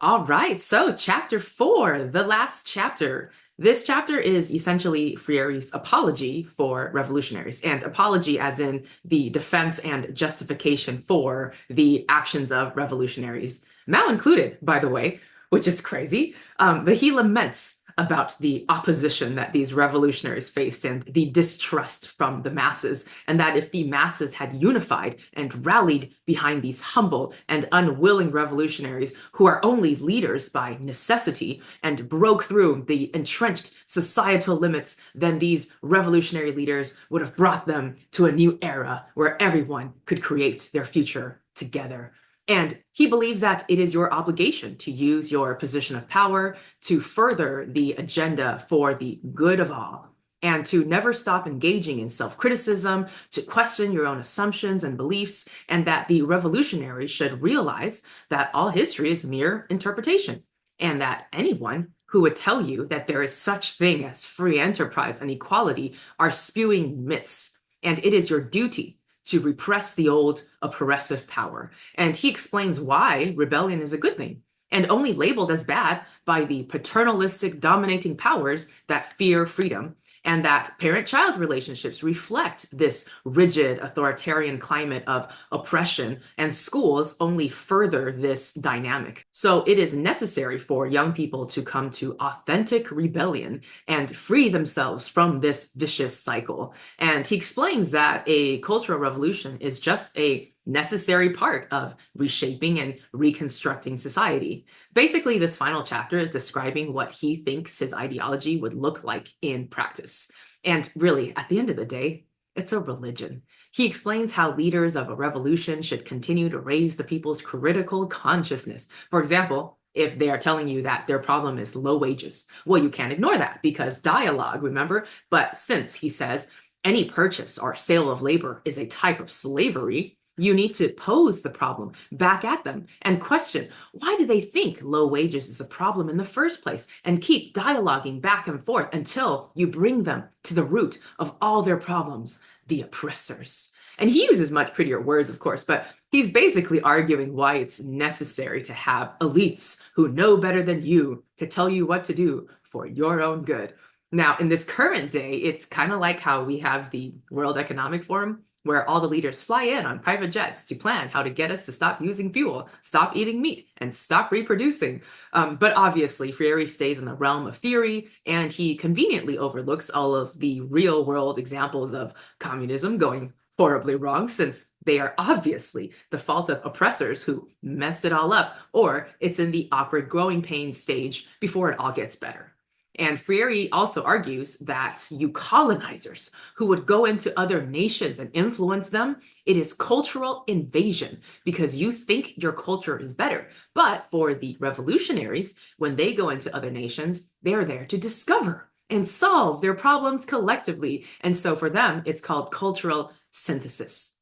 All right, so chapter 4, the last chapter. This chapter is essentially Freire's apology for revolutionaries, and apology as in the defense and justification for the actions of revolutionaries, Mao included, by the way, which is crazy. But he laments about the opposition that these revolutionaries faced and the distrust from the masses, and that if the masses had unified and rallied behind these humble and unwilling revolutionaries who are only leaders by necessity and broke through the entrenched societal limits, then these revolutionary leaders would have brought them to a new era where everyone could create their future together. And he believes that it is your obligation to use your position of power to further the agenda for the good of all, and to never stop engaging in self-criticism, to question your own assumptions and beliefs, and that the revolutionaries should realize that all history is mere interpretation, and that anyone who would tell you that there is such thing as free enterprise and equality are spewing myths, and it is your duty to repress the old oppressive power. And he explains why rebellion is a good thing and only labeled as bad by the paternalistic dominating powers that fear freedom, and that parent-child relationships reflect this rigid authoritarian climate of oppression, and schools only further this dynamic. So it is necessary for young people to come to authentic rebellion and free themselves from this vicious cycle. And he explains that a cultural revolution is just a necessary part of reshaping and reconstructing society. Basically, this final chapter is describing what he thinks his ideology would look like in practice. And really, at the end of the day, it's a religion. He explains how leaders of a revolution should continue to raise the people's critical consciousness. For example, if they are telling you that their problem is low wages, well, you can't ignore that because dialogue, remember? But since he says any purchase or sale of labor is a type of slavery, you need to pose the problem back at them and question, why do they think low wages is a problem in the first place? And keep dialoguing back and forth until you bring them to the root of all their problems, the oppressors. And he uses much prettier words, of course, but he's basically arguing why it's necessary to have elites who know better than you to tell you what to do for your own good. Now, in this current day, it's kind of like how we have the World Economic Forum, where all the leaders fly in on private jets to plan how to get us to stop using fuel, stop eating meat, and stop reproducing. But obviously, Freire stays in the realm of theory, and he conveniently overlooks all of the real-world examples of communism going horribly wrong, since they are obviously the fault of oppressors who messed it all up, or it's in the awkward growing pains stage before it all gets better. And Freire also argues that you colonizers who would go into other nations and influence them, it is cultural invasion because you think your culture is better. But for the revolutionaries, when they go into other nations, they're there to discover and solve their problems collectively. And so for them, it's called cultural synthesis.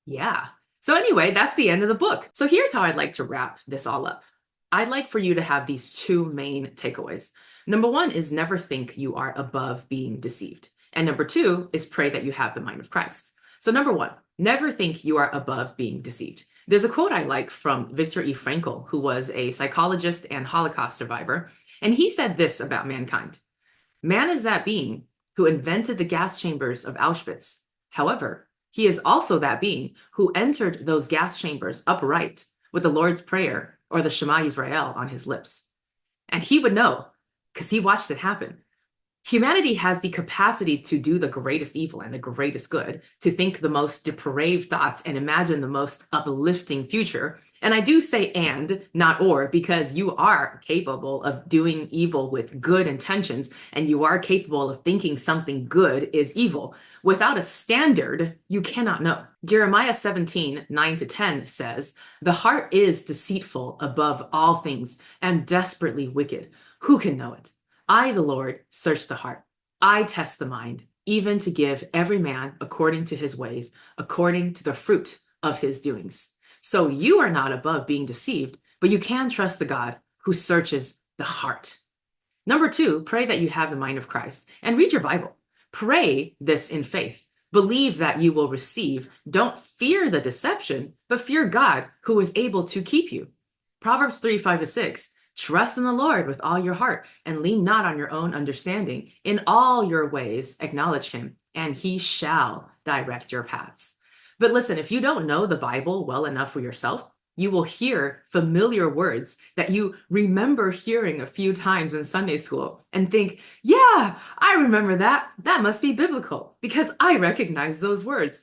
Yeah. So anyway, that's the end of the book. So here's how I'd like to wrap this all up. I'd like for you to have these two main takeaways. Number one is never think you are above being deceived. And number two is pray that you have the mind of Christ. So number one, never think you are above being deceived. There's a quote I like from Viktor E. Frankl, who was a psychologist and Holocaust survivor. And he said this about mankind: man is that being who invented the gas chambers of Auschwitz. However, he is also that being who entered those gas chambers upright with the Lord's Prayer or the Shema Yisrael on his lips. And he would know, because he watched it happen. Humanity has the capacity to do the greatest evil and the greatest good, to think the most depraved thoughts and imagine the most uplifting future. And I do say and, not or, because you are capable of doing evil with good intentions, and you are capable of thinking something good is evil. Without a standard, you cannot know. Jeremiah 17:9-10 says, "The heart is deceitful above all things and desperately wicked. Who can know it? I, the Lord, search the heart. I test the mind, even to give every man according to his ways, according to the fruit of his doings." So you are not above being deceived, but you can trust the God who searches the heart. Number two, pray that you have the mind of Christ and read your Bible. Pray this in faith. Believe that you will receive. Don't fear the deception, but fear God who is able to keep you. Proverbs 3, 5 to 6. Trust in the Lord with all your heart and lean not on your own understanding. In all your ways, acknowledge him, and he shall direct your paths. But listen, if you don't know the Bible well enough for yourself, you will hear familiar words that you remember hearing a few times in Sunday school and think, yeah, I remember that. That must be biblical because I recognize those words.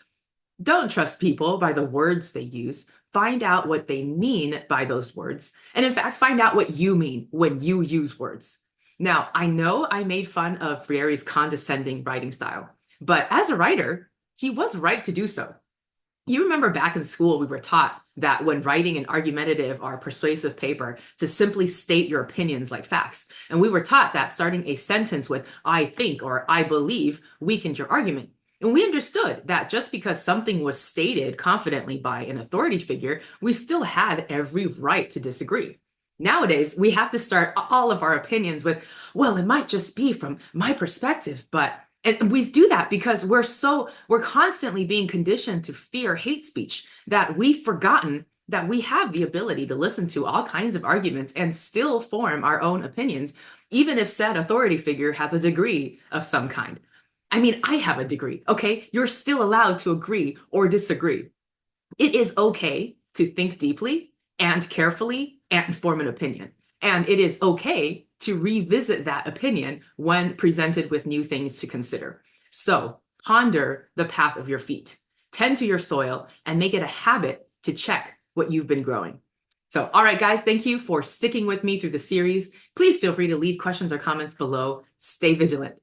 Don't trust people by the words they use. Find out what they mean by those words. And in fact, find out what you mean when you use words. Now, I know I made fun of Freire's condescending writing style, but as a writer, he was right to do so. You remember back in school, we were taught that when writing an argumentative or persuasive paper to simply state your opinions like facts. And we were taught that starting a sentence with I think or I believe weakened your argument. And we understood that just because something was stated confidently by an authority figure, we still had every right to disagree. Nowadays, we have to start all of our opinions with, well, it might just be from my perspective, but and we do that because we're constantly being conditioned to fear hate speech that we've forgotten that we have the ability to listen to all kinds of arguments and still form our own opinions, even if said authority figure has a degree of some kind. I mean, I have a degree, okay? You're still allowed to agree or disagree. It is okay to think deeply and carefully and form an opinion. And it is okay to revisit that opinion when presented with new things to consider. So ponder the path of your feet, tend to your soil, and make it a habit to check what you've been growing. So, all right, guys, thank you for sticking with me through the series. Please feel free to leave questions or comments below. Stay vigilant.